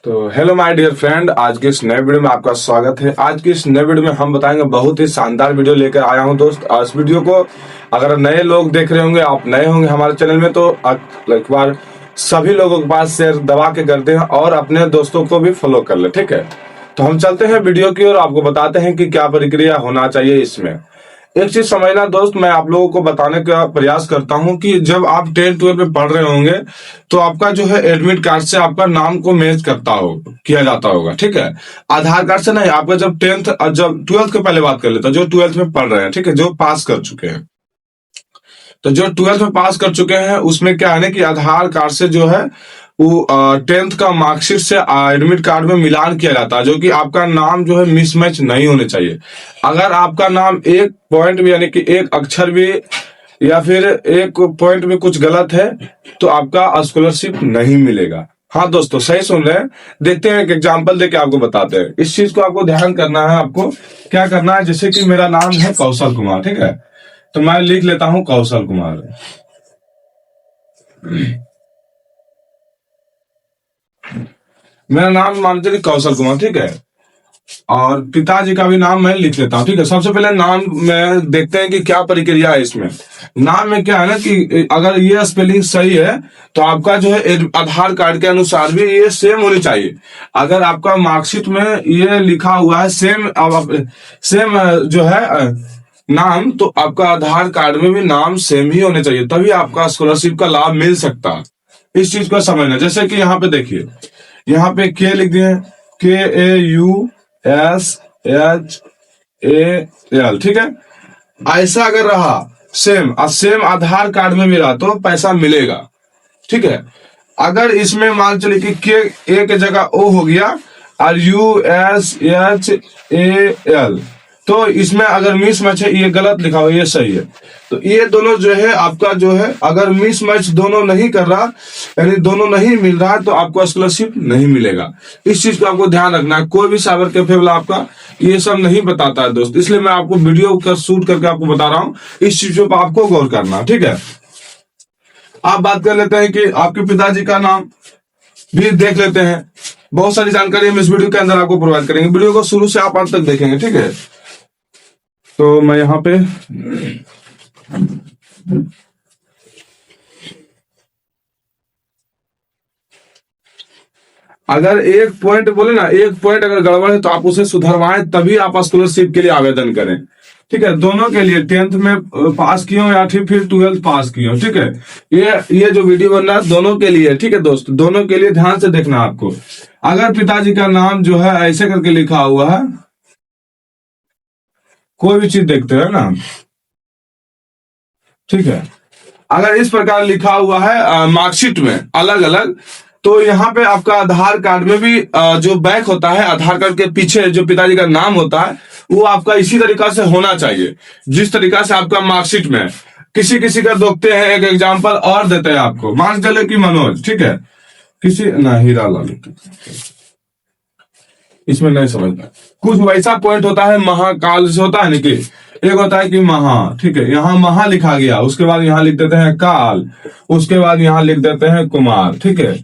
तो hello my dear friend, आज के इस नए वीडियो में आपका स्वागत है। आज की इस नए वीडियो में हम बताएंगे, बहुत ही शानदार वीडियो लेकर आया हूं दोस्त। और इस वीडियो को अगर नए लोग देख रहे होंगे, आप नए होंगे हमारे चैनल में, तो एक बार सभी लोगों के पास शेयर दबा के कर दें और अपने दोस्तों को भी फॉलो कर ले, ठीक है। तो हम चलते हैं वीडियो की और आपको बताते हैं कि क्या प्रक्रिया होना चाहिए इसमें। एक चीज समझना दोस्त, मैं आप लोगों को बताने का प्रयास करता हूं कि जब आप 10th-12th में पढ़ रहे होंगे तो आपका जो है एडमिट कार्ड से आपका नाम को मैच करता हो किया जाता होगा, ठीक है। आधार कार्ड से नहीं। आपका जब 12th के पहले बात कर लेता, जो 12th में पढ़ रहे हैं, ठीक है, जो पास कर चुके हैं, तो जो 12th में पास कर चुके हैं उसमें क्या है ना कि आधार कार्ड से जो है वो 10th का मार्कशीट से एडमिट कार्ड में मिलान किया जाता है, जो कि आपका नाम जो है मिसमैच नहीं होने चाहिए। अगर आपका नाम एक पॉइंट भी यानी कि एक अक्षर भी या फिर एक पॉइंट में कुछ गलत है तो आपका स्कॉलरशिप नहीं मिलेगा। हाँ दोस्तों, सही सुन रहे हैं। देखते हैं, एक एग्जांपल देके आपको बताते हैं। इस चीज को आपको ध्यान करना है। आपको क्या करना है, जैसे कि मेरा नाम है कौशल कुमार, ठीक है, तो मैं लिख लेता हूं कौशल कुमार। मेरा नाम मान लीजिए कौशल कुमार, ठीक है, और पिताजी का भी नाम मैं लिख लेता हूँ, ठीक है। सबसे पहले नाम में देखते हैं कि क्या प्रक्रिया है इसमें। नाम में क्या है ना कि अगर ये स्पेलिंग सही है तो आपका जो है आधार कार्ड के अनुसार भी ये सेम होनी चाहिए। अगर आपका मार्कशीट में ये लिखा हुआ है सेम जो है नाम, तो आपका आधार कार्ड में भी नाम सेम ही होने चाहिए, तभी आपका स्कॉलरशिप का लाभ मिल सकता है। इस चीज को समझना। जैसे कि यहाँ पे देखिए, यहाँ पे के लिख दिए, KAUSHAL, ठीक है। ऐसा अगर रहा सेम आधार कार्ड में मिला तो पैसा मिलेगा, ठीक है। अगर इसमें मान चलिए कि के ए के जगह ओ हो गया और USHAL, तो इसमें अगर मिस मैच है, ये गलत लिखा हो, ये सही है, तो ये दोनों जो है आपका जो है, अगर मिस मैच दोनों नहीं कर रहा यानी दोनों नहीं मिल रहा है तो आपको स्कॉलरशिप नहीं मिलेगा। इस चीज को आपको ध्यान रखना है। कोई भी साइबर कैफे वाला आपका ये सब नहीं बताता है दोस्त, इसलिए मैं आपको वीडियो का शूट करके आपको बता रहा हूँ। इस चीजों पर आपको गौर करना, ठीक है। आप बात कर लेते हैं कि आपके पिताजी का नाम भी देख लेते हैं। बहुत सारी जानकारी हम इस वीडियो के अंदर आपको प्रोवाइड करेंगे। वीडियो को शुरू से आप अंत तक देखेंगे, ठीक है। तो मैं यहाँ पे अगर एक पॉइंट बोले ना, एक पॉइंट अगर गड़बड़ है तो आप उसे सुधरवाएं, तभी आप स्कॉलरशिप के लिए आवेदन करें, ठीक है। दोनों के लिए 10th में पास किए हो या फिर 12th पास किए हो, ठीक है। ये जो वीडियो बन रहा है दोनों के लिए, ठीक है दोस्त, दोनों के लिए ध्यान से देखना आपको। अगर पिताजी का नाम जो है ऐसे करके लिखा हुआ है, कोई भी चीज देखते हैं ना, ठीक है, अगर इस प्रकार लिखा हुआ है मार्कशीट में अलग अलग, तो यहाँ पे आपका आधार कार्ड में भी जो बैक होता है, आधार कार्ड के पीछे जो पिताजी का नाम होता है, वो आपका इसी तरीका से होना चाहिए जिस तरीका से आपका मार्कशीट में। किसी किसी का देखते हैं, एक एग्जांपल और देते हैं आपको। मान चले कि मनोज, ठीक है, किसी ना हीरा लाल, इसमें नहीं समझना। कुछ वैसा पॉइंट होता है, महाकाल से होता है ना कि एक होता है कि महा, ठीक है, यहाँ महा लिखा गया, उसके बाद यहाँ लिख देते हैं काल, उसके बाद यहाँ लिख देते हैं कुमार, ठीक है।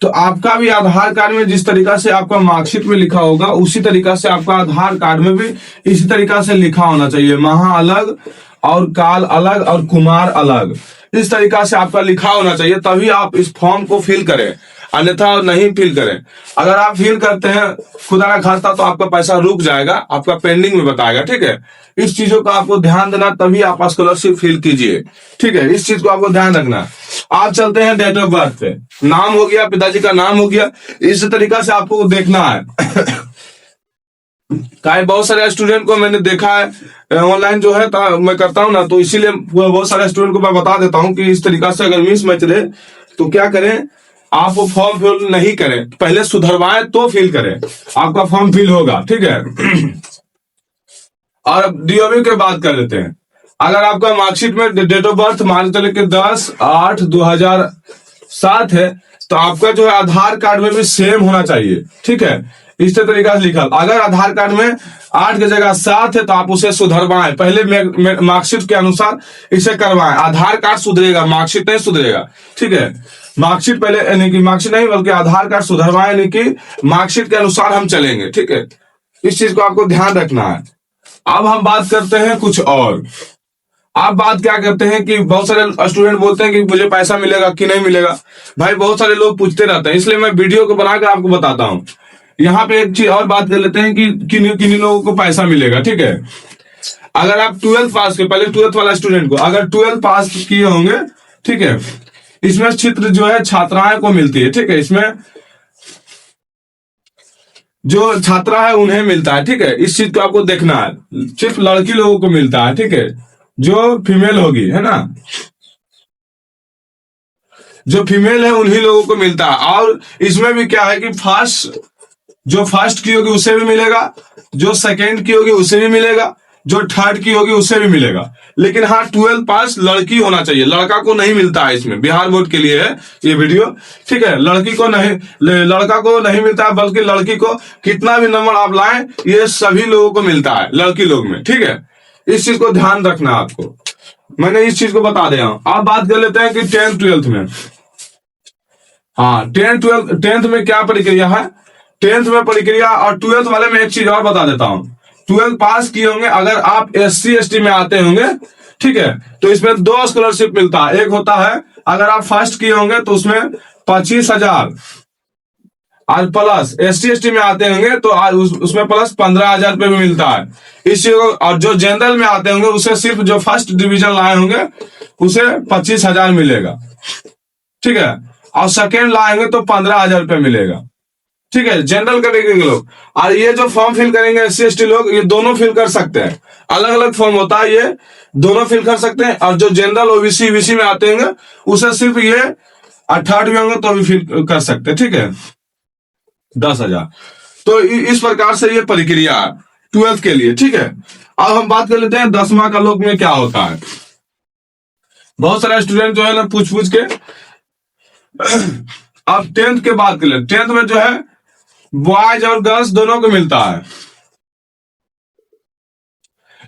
तो आपका भी आधार कार्ड में जिस तरीका से आपका मार्कशीट में लिखा होगा उसी तरीका से आपका आधार कार्ड में भी इसी तरीका से लिखा होना चाहिए। महा अलग और काल अलग और कुमार अलग, इस तरीका से आपका लिखा होना चाहिए, तभी आप इस फॉर्म को फिल करें, अन्यथा नहीं फिल करें। अगर आप फिल करते हैं खुदा ना खास्ता तो आपका पैसा रुक जाएगा, आपका पेंडिंग में बताएगा, ठीक है। इस चीजों का आपको ध्यान देना, तभी आप स्कॉलरशिप फिल कीजिए, ठीक है। इस चीज को आपको ध्यान रखना। आप चलते हैं डेट ऑफ बर्थ पे। नाम हो गया, पिताजी का नाम हो गया, इस तरीका से आपको देखना है। बहुत सारे स्टूडेंट को मैंने देखा है ऑनलाइन जो है मैं करता हूं ना, तो इसीलिए बहुत सारे स्टूडेंट को मैं बता देता हूं कि इस तरीका से अगर मिस मैच रहे तो क्या करें। आप वो फॉर्म फिल नहीं करें, पहले सुधरवाएं तो फिल करें, आपका फॉर्म फिल होगा, ठीक है। और अब डीओबी की बात कर लेते हैं। अगर आपका मार्कशीट में डेट ऑफ बर्थ मान चले कि 10/8/2007 है, तो आपका जो है आधार कार्ड में भी सेम होना चाहिए, ठीक है। इस तरीका से लिखा। अगर आधार कार्ड में 8 की जगह 7 है तो आप उसे सुधरवाएं, पहले मार्कशीट के अनुसार इसे करवाएं। आधार कार्ड सुधरेगा, मार्कशीट नहीं सुधरेगा, ठीक है। मार्कशीट पहले, यानी कि मार्कशीट नहीं बल्कि आधार कार्ड सुधरवाएं, यानी कि मार्कशीट के अनुसार हम चलेंगे, ठीक है। इस चीज को आपको ध्यान रखना है। अब हम बात करते हैं कुछ और। आप बात क्या करते हैं कि बहुत सारे स्टूडेंट बोलते हैं कि मुझे पैसा मिलेगा कि नहीं मिलेगा। भाई बहुत सारे लोग पूछते रहते हैं, इसलिए मैं वीडियो को बनाकर आपको बताता हूं। यहाँ पे एक चीज और बात कर लेते हैं कि किन लोगों को पैसा मिलेगा, ठीक है। अगर आप 12th पास के, पहले 12th वाला स्टूडेंट को, अगर 12th पास किए होंगे, ठीक है, इसमें चित्र जो है छात्राएं को मिलती है, ठीक है। इसमें जो छात्रा है उन्हें मिलता है, ठीक है। इस चीज को आपको देखना है, सिर्फ लड़की लोगों को मिलता है, ठीक है, जो फीमेल होगी, है ना, जो फीमेल है उन्हीं लोगों को मिलता है। और इसमें भी क्या है कि जो फर्स्ट की होगी उसे भी मिलेगा, जो सेकंड की होगी उसे भी मिलेगा, जो थर्ड की होगी उसे भी मिलेगा। लेकिन हाँ, 12th पास लड़की होना चाहिए, लड़का को नहीं मिलता है। इसमें बिहार बोर्ड के लिए है ये वीडियो, ठीक है। लड़की को नहीं, लड़का को नहीं मिलता है, बल्कि लड़की को कितना भी नंबर आप लाएं, ये सभी लोगों को मिलता है, लड़की लोग में, ठीक है। इस चीज को ध्यान रखना आपको, मैंने इस चीज को बता दिया हूं। आप बात कर लेते हैं कि 10th 12th में। हाँ, 10th में क्या प्रक्रिया है, 10th में प्रक्रिया, और 12th वाले में एक चीज और बता देता हूं। 12th पास किए होंगे, अगर आप SC ST में आते होंगे, ठीक है, तो इसमें 2 स्कॉलरशिप मिलता है। एक होता है अगर आप फर्स्ट किए होंगे तो उसमें 25,000, और प्लस SC ST में आते होंगे तो उसमें प्लस 15,000 रुपये भी मिलता है। इस चीज को, और जो जनरल में आते होंगे उसे सिर्फ जो फर्स्ट डिवीजन लाए होंगे उसे 25,000 मिलेगा, ठीक है, और सेकेंड लाएंगे तो 15,000 रुपये मिलेगा, ठीक है, जनरल कैटेगरी के लोग। और ये जो फॉर्म फिल करेंगे SC ST लोग, ये दोनों फिल कर सकते हैं, अलग अलग फॉर्म होता है, ये दोनों फिल कर सकते हैं। और जो जनरल OBC EBC में आते होंगे उसे सिर्फ ये, और थर्ड में होंगे तो भी फिल कर सकते हैं, ठीक है, 10,000। तो इस प्रकार से ये प्रक्रिया है 12th के लिए, ठीक है। अब हम बात कर लेते हैं 10वां का लोग में क्या होता है। बहुत सारे स्टूडेंट जो है ना पूछ के, अब 10th के बात कर ले। 10th में जो है बॉयज और गर्ल्स दोनों को मिलता है।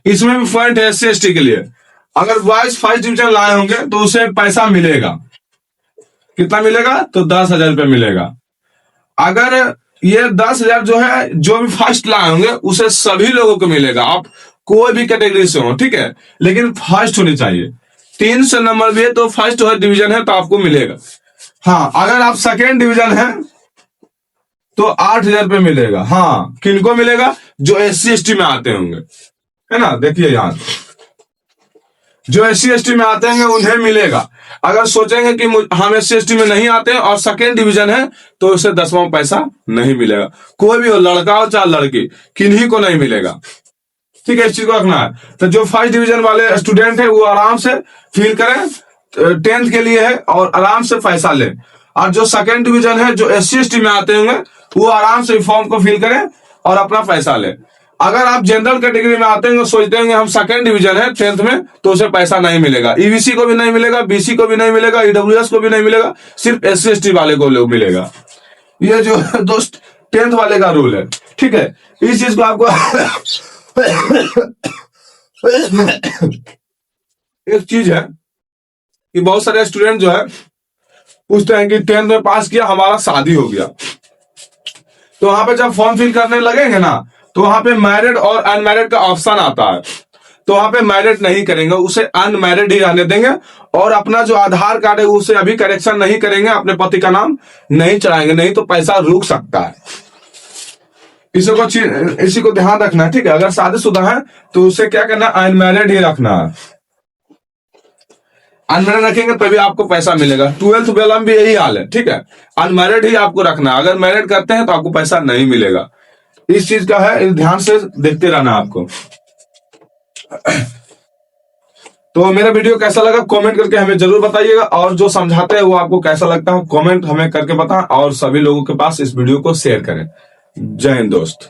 इसमें भी पॉइंट है SC ST के लिए। अगर बॉयज फर्स्ट डिवीजन लाए होंगे तो उसे पैसा मिलेगा, कितना मिलेगा, तो 10,000 रुपये मिलेगा। अगर ये 10,000 जो है, जो भी फर्स्ट लाए होंगे उसे सभी लोगों को मिलेगा, आप कोई भी कैटेगरी से हो, ठीक है, लेकिन फर्स्ट होनी चाहिए। 300 नंबर भी है तो फर्स्ट डिवीजन है तो आपको मिलेगा। हाँ, अगर आप सेकेंड डिवीजन है तो 8,000 रुपये मिलेगा। हाँ, किनको मिलेगा, जो SC ST में आते होंगे, है ना। देखिए यहाँ जो SC ST में आते हैं उन्हें मिलेगा। अगर सोचेंगे कि हम SC ST में नहीं आते हैं और सेकेंड डिवीजन है तो उसे 10वां पैसा नहीं मिलेगा। कोई भी हो, लड़का हो चाहे लड़की, किन्हीं को नहीं मिलेगा, ठीक है। इस चीज को रखना है। तो जो फर्स्ट डिवीजन वाले स्टूडेंट है वो आराम से फील करें, 10th के लिए है, और आराम से पैसा ले। और जो सेकेंड डिवीजन है, जो SC ST में आते होंगे, वो आराम से फॉर्म को फिल करें और अपना पैसा ले। अगर आप जनरल कैटेगरी में आते हैं, सोचते हैं हम सेकेंड डिवीजन है 10th में, तो उसे पैसा नहीं मिलेगा। EBC को भी नहीं मिलेगा, BC को भी नहीं मिलेगा, EWS को भी नहीं मिलेगा, सिर्फ SC ST वाले को लोग मिलेगा। ये जो दोस्त 10th वाले का रूल है, ठीक है। इस चीज को आपको एक चीज है कि बहुत सारे स्टूडेंट जो है पूछते हैं कि 10th में पास किया, हमारा शादी हो गया, तो वहां पे जब फॉर्म फिल करने लगेंगे ना, तो वहां पे मैरिड और अनमैरिड का ऑप्शन आता है। तो वहां पे मैरिड नहीं करेंगे, उसे अनमैरिड ही रहने देंगे। और अपना जो आधार कार्ड है उसे अभी करेक्शन नहीं करेंगे, अपने पति का नाम नहीं चढ़ाएंगे, नहीं तो पैसा रुक सकता है। इसी को ध्यान रखना है, ठीक है। अगर शादीशुदा है तो उसे क्या करना है, अनमैरिड ही रखना है। अनमैरिड रखेंगे तभी आपको पैसा मिलेगा। 12th वाला में भी यही हाल है, ठीक है, अनमैरिड ही आपको रखना है। अगर मैरिड करते हैं तो आपको पैसा नहीं मिलेगा। इस चीज का है, ध्यान से देखते रहना आपको। तो मेरा वीडियो कैसा लगा कमेंट करके हमें जरूर बताइएगा, और जो समझाते हैं वो आपको कैसा लगता है कमेंट हमें करके बताएं, और सभी लोगों के पास इस वीडियो को शेयर करें। जय हिंद दोस्त।